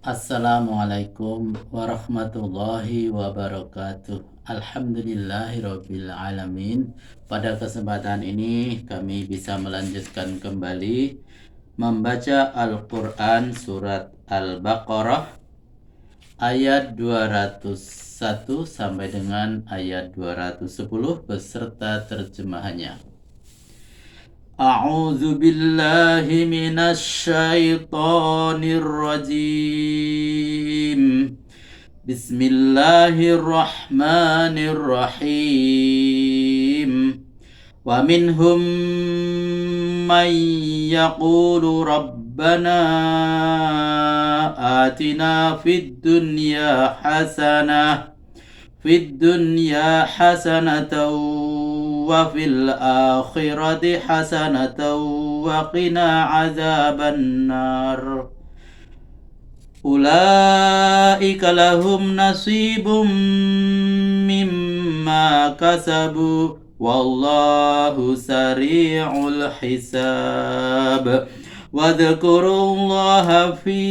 Assalamualaikum warahmatullahi wabarakatuh. Alhamdulillahirabbil alamin. Pada kesempatan ini kami bisa melanjutkan kembali membaca Al-Qur'an surat Al-Baqarah ayat 201 sampai dengan ayat 210 beserta terjemahannya. أعوذ بالله من الشيطان الرجيم بسم الله الرحمن الرحيم ومنهم من يقول ربنا آتنا في الدنيا حسنة وفي الآخرة حسنة وقنا عذاب النار أولئك لهم نصيب مما كسبوا والله سريع الحساب واذكروا الله في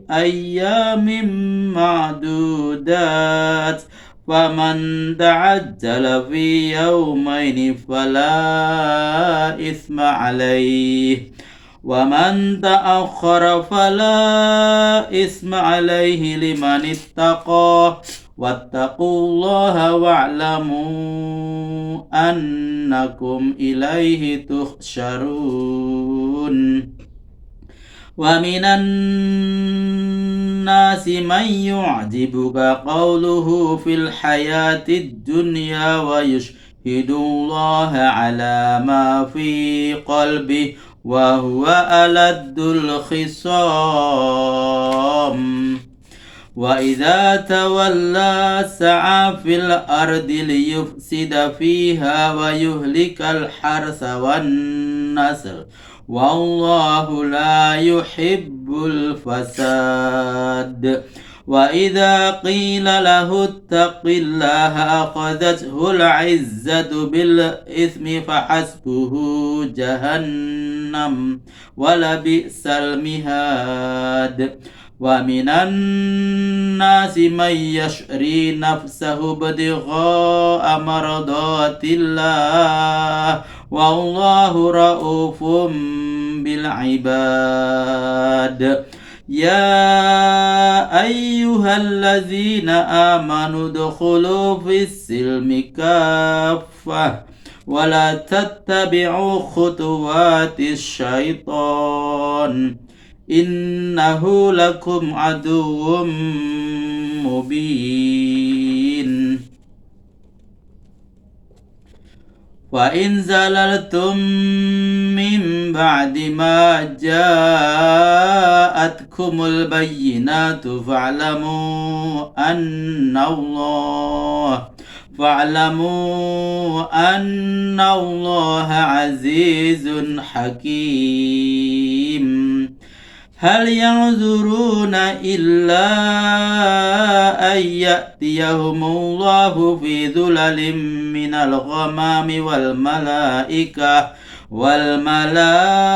أيام معدودات فمن تعجل في يومين فلا إثم عليه ومن تأخر فلا إثم عليه لمن اتقى واتقوا الله واعلموا أنكم إليه تحشرون ومن الناس من يعجبك قوله في الحياة الدنيا ويشهد الله على ما في قلبه وهو ألد الخصام وإذا تولى سعى في الأرض ليفسد فيها ويهلك الحرث والنسل والله لا يحب الفساد وإذا قيل له اتق الله أخذته العزة بالإثم فحسبه جهنم ولبئس المهاد ومن الناس من يشري نفسه ابتغاء مرضات الله والله رؤوف بالعباد يا أيها الذين آمنوا ادخلوا في السلم كافة ولا تتبعوا خطوات الشيطان إنه لكم عدو مبين وإن زللتم من بعد ما جاءتكم البينات فاعلموا أن الله عزيز حكيم هل ينظرون إلا أن يأتيهم الله في ظلل من الغمام والملائكة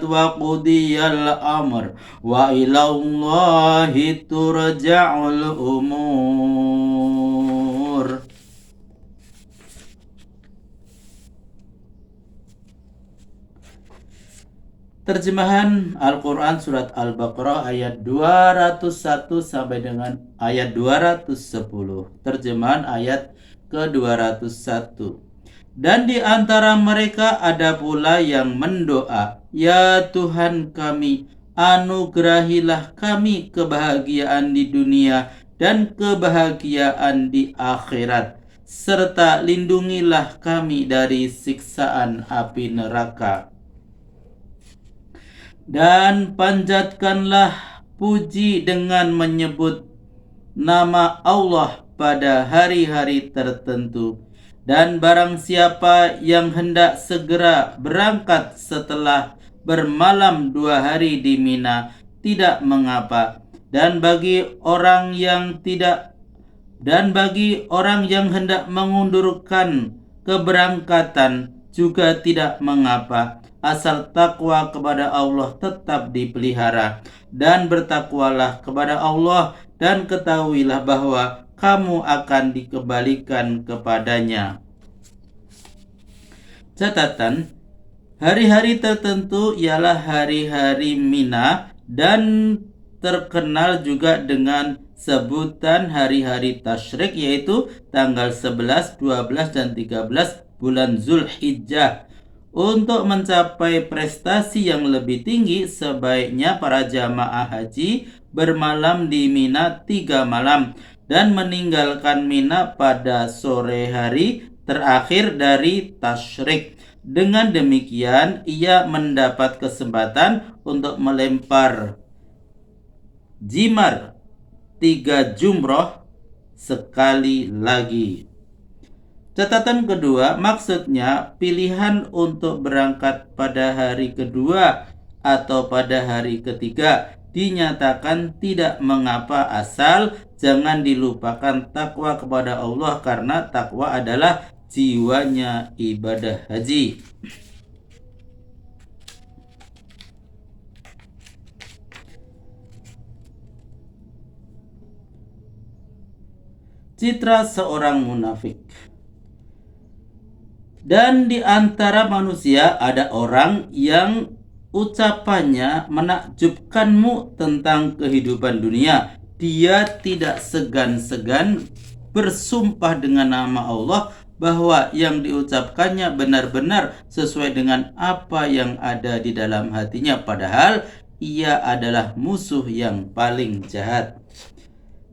وقضي الأمر وإلى الله ترجع الأمور. Terjemahan Al-Quran Surat Al-Baqarah ayat 201 sampai dengan ayat 210. Terjemahan ayat ke-201. Dan di antara mereka ada pula yang mendoa, Ya Tuhan kami, anugerahilah kami kebahagiaan di dunia dan kebahagiaan di akhirat, serta lindungilah kami dari siksaan api neraka. Dan panjatkanlah puji dengan menyebut nama Allah pada hari-hari tertentu. Dan barang siapa yang hendak segera berangkat setelah bermalam 2 hari di Mina, tidak mengapa. Dan bagi orang yang hendak mengundurkan keberangkatan juga tidak mengapa. asal takwa kepada Allah tetap dipelihara. Dan bertakwalah kepada Allah dan ketahuilah bahwa kamu akan dikembalikan kepadanya. Catatan, hari-hari tertentu ialah hari-hari Mina dan terkenal juga dengan sebutan hari-hari tasyrik, yaitu tanggal 11, 12, dan 13 bulan Zulhijjah. Untuk mencapai prestasi yang lebih tinggi, sebaiknya para jamaah haji bermalam di Mina 3 malam dan meninggalkan Mina pada sore hari terakhir dari tasyrik. Dengan demikian, ia mendapat kesempatan untuk melempar jimar 3 jumroh sekali lagi. Catatan kedua, maksudnya pilihan untuk berangkat pada hari kedua atau pada hari ketiga dinyatakan tidak mengapa, asal jangan dilupakan takwa kepada Allah, karena takwa adalah jiwanya ibadah haji. Citra seorang munafik. Dan di antara manusia ada orang yang ucapannya menakjubkanmu tentang kehidupan dunia. Dia tidak segan-segan bersumpah dengan nama Allah bahwa yang diucapkannya benar-benar sesuai dengan apa yang ada di dalam hatinya, padahal ia adalah musuh yang paling jahat.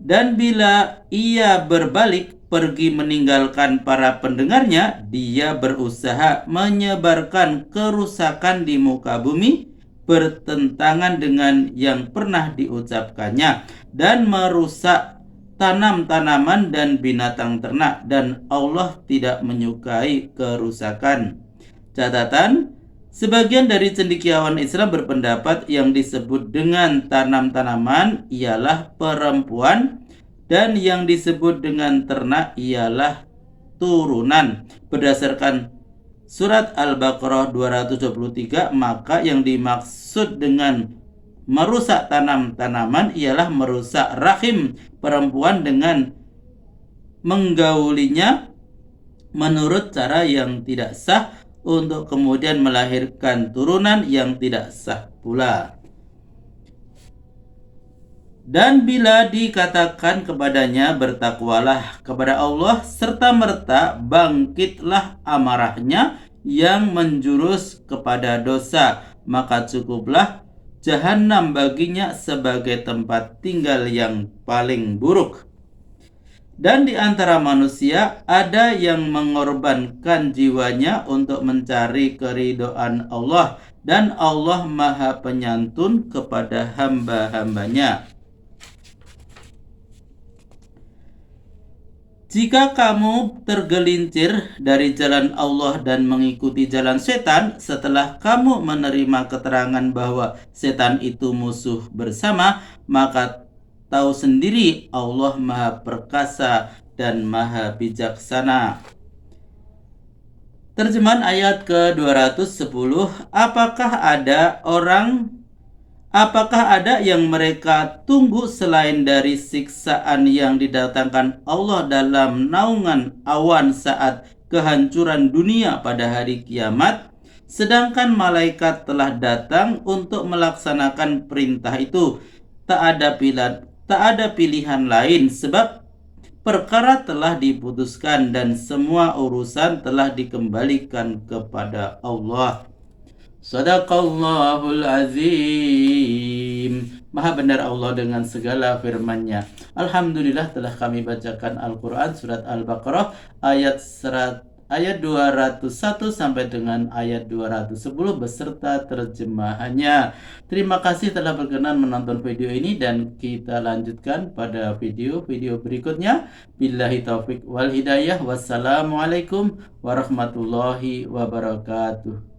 Dan bila ia berbalik pergi meninggalkan para pendengarnya, dia berusaha menyebarkan kerusakan di muka bumi, bertentangan dengan yang pernah diucapkannya, dan merusak tanam-tanaman dan binatang ternak, dan Allah tidak menyukai kerusakan. Catatan, sebagian dari cendekiawan Islam berpendapat yang disebut dengan tanam-tanaman ialah perempuan dan yang disebut dengan ternak ialah turunan. Berdasarkan surat Al-Baqarah 223, maka yang dimaksud dengan merusak tanam-tanaman ialah merusak rahim perempuan dengan menggaulinya menurut cara yang tidak sah untuk kemudian melahirkan turunan yang tidak sah pula. Dan bila dikatakan kepadanya bertakwalah kepada Allah, serta merta bangkitlah amarahnya yang menjurus kepada dosa, maka cukuplah jahanam baginya sebagai tempat tinggal yang paling buruk. Dan di antara manusia ada yang mengorbankan jiwanya untuk mencari keridhaan Allah, dan Allah Maha Penyantun kepada hamba-hambanya. Jika kamu tergelincir dari jalan Allah dan mengikuti jalan setan, setelah kamu menerima keterangan bahwa setan itu musuh bersama, maka tahu sendiri Allah Maha Perkasa dan Maha Bijaksana. Terjemahan ayat ke-210, Apakah ada yang mereka tunggu selain dari siksaan yang didatangkan Allah dalam naungan awan saat kehancuran dunia pada hari kiamat, sedangkan malaikat telah datang untuk melaksanakan perintah itu? Tak ada pilihan lain, sebab perkara telah diputuskan dan semua urusan telah dikembalikan kepada Allah. Sadaqallahul azim. Maha benar Allah dengan segala firman-Nya. Alhamdulillah telah kami bacakan Al-Quran surat Al-Baqarah ayat 201 sampai dengan ayat 210 beserta terjemahannya. Terima kasih telah berkenan menonton video ini, dan kita lanjutkan pada video-video berikutnya. Billahi taufik wal hidayah. Wassalamualaikum warahmatullahi wabarakatuh.